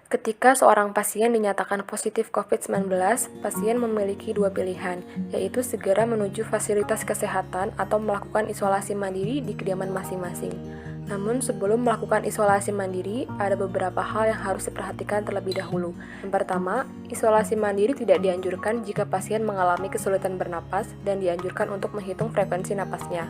Ketika seorang pasien dinyatakan positif COVID-19, pasien memiliki dua pilihan, yaitu segera menuju fasilitas kesehatan atau melakukan isolasi mandiri di kediaman masing-masing. Namun sebelum melakukan isolasi mandiri, ada beberapa hal yang harus diperhatikan terlebih dahulu. Yang pertama, isolasi mandiri tidak dianjurkan jika pasien mengalami kesulitan bernapas dan dianjurkan untuk menghitung frekuensi napasnya.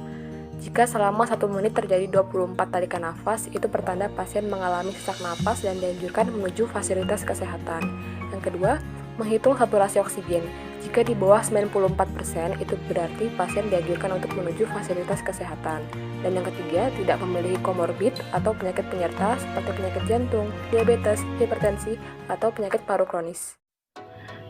Jika selama 1 menit terjadi 24 tarikan nafas, itu pertanda pasien mengalami sesak napas dan dianjurkan menuju fasilitas kesehatan. Yang kedua, menghitung saturasi oksigen. Jika di bawah 94%, itu berarti pasien dianjurkan untuk menuju fasilitas kesehatan. Dan yang ketiga, tidak memiliki komorbid atau penyakit penyerta seperti penyakit jantung, diabetes, hipertensi, atau penyakit paru kronis.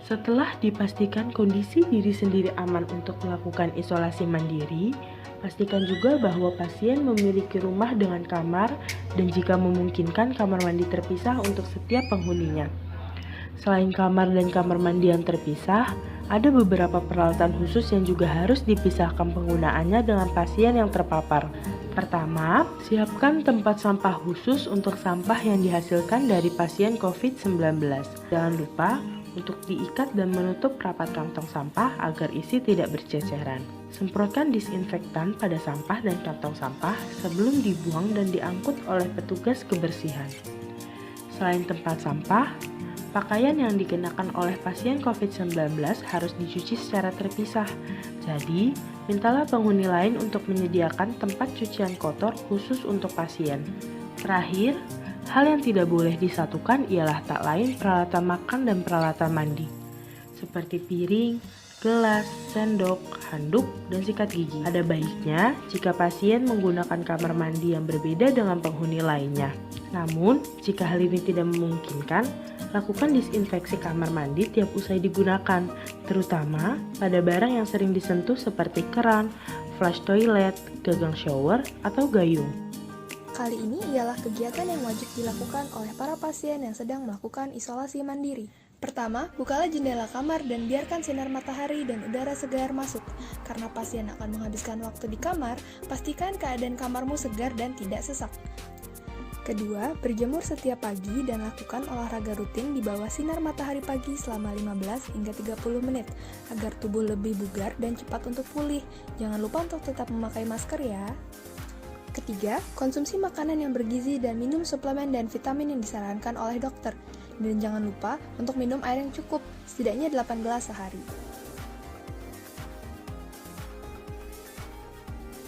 Setelah dipastikan kondisi diri sendiri aman untuk melakukan isolasi mandiri, pastikan juga bahwa pasien memiliki rumah dengan kamar dan jika memungkinkan kamar mandi terpisah untuk setiap penghuninya. Selain kamar dan kamar mandi yang terpisah, ada beberapa peralatan khusus yang juga harus dipisahkan penggunaannya dengan pasien yang terpapar. Pertama, siapkan tempat sampah khusus untuk sampah yang dihasilkan dari pasien COVID-19. Jangan lupa untuk diikat dan menutup rapat kantong sampah agar isi tidak berceceran. Semprotkan disinfektan pada sampah dan kantong sampah sebelum dibuang dan diangkut oleh petugas kebersihan. Selain tempat sampah, pakaian yang dikenakan oleh pasien COVID-19 harus dicuci secara terpisah. Jadi, mintalah penghuni lain untuk menyediakan tempat cucian kotor khusus untuk pasien. Terakhir, hal yang tidak boleh disatukan ialah tak lain peralatan makan dan peralatan mandi, seperti piring, gelas, sendok, handuk, dan sikat gigi. Ada baiknya jika pasien menggunakan kamar mandi yang berbeda dengan penghuni lainnya. Namun, jika hal ini tidak memungkinkan, lakukan disinfeksi kamar mandi tiap usai digunakan, terutama pada barang yang sering disentuh seperti keran, flush toilet, gagang shower, atau gayung. Kali ini ialah kegiatan yang wajib dilakukan oleh para pasien yang sedang melakukan isolasi mandiri. Pertama, bukalah jendela kamar dan biarkan sinar matahari dan udara segar masuk. Karena pasien akan menghabiskan waktu di kamar, pastikan keadaan kamarmu segar dan tidak sesak. Kedua, berjemur setiap pagi dan lakukan olahraga rutin di bawah sinar matahari pagi selama 15 hingga 30 menit agar tubuh lebih bugar dan cepat untuk pulih. Jangan lupa untuk tetap memakai masker ya. Ketiga, konsumsi makanan yang bergizi dan minum suplemen dan vitamin yang disarankan oleh dokter. Dan jangan lupa untuk minum air yang cukup, setidaknya 8 gelas sehari.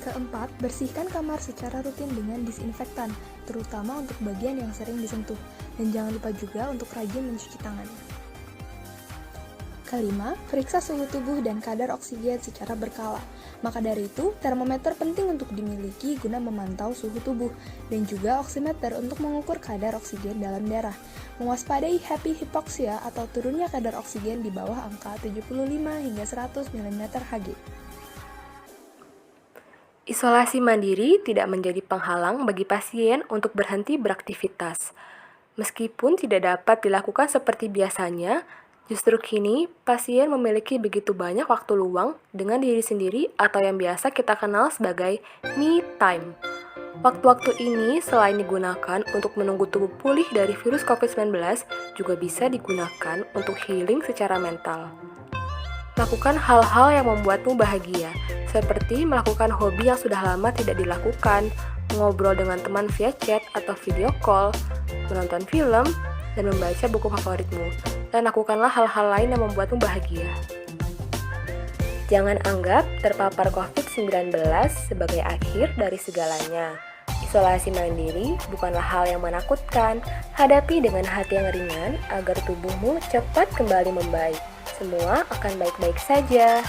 Keempat, bersihkan kamar secara rutin dengan disinfektan, terutama untuk bagian yang sering disentuh. Dan jangan lupa juga untuk rajin mencuci tangan. Kelima, periksa suhu tubuh dan kadar oksigen secara berkala. Maka dari itu, termometer penting untuk dimiliki guna memantau suhu tubuh, dan juga oximeter untuk mengukur kadar oksigen dalam darah. Mewaspadai happy hypoxia atau turunnya kadar oksigen di bawah angka 75 hingga 100 mm Hg. Isolasi mandiri tidak menjadi penghalang bagi pasien untuk berhenti beraktivitas. Meskipun tidak dapat dilakukan seperti biasanya, justru kini pasien memiliki begitu banyak waktu luang dengan diri sendiri atau yang biasa kita kenal sebagai me time. Waktu-waktu ini selain digunakan untuk menunggu tubuh pulih dari virus COVID-19, juga bisa digunakan untuk healing secara mental. Lakukan hal-hal yang membuatmu bahagia, seperti melakukan hobi yang sudah lama tidak dilakukan, mengobrol dengan teman via chat atau video call, menonton film, dan membaca buku favoritmu. Dan lakukanlah hal-hal lain yang membuatmu bahagia. Jangan anggap terpapar COVID-19 sebagai akhir dari segalanya. Isolasi mandiri bukanlah hal yang menakutkan. Hadapi dengan hati yang ringan agar tubuhmu cepat kembali membaik. Semua akan baik-baik saja.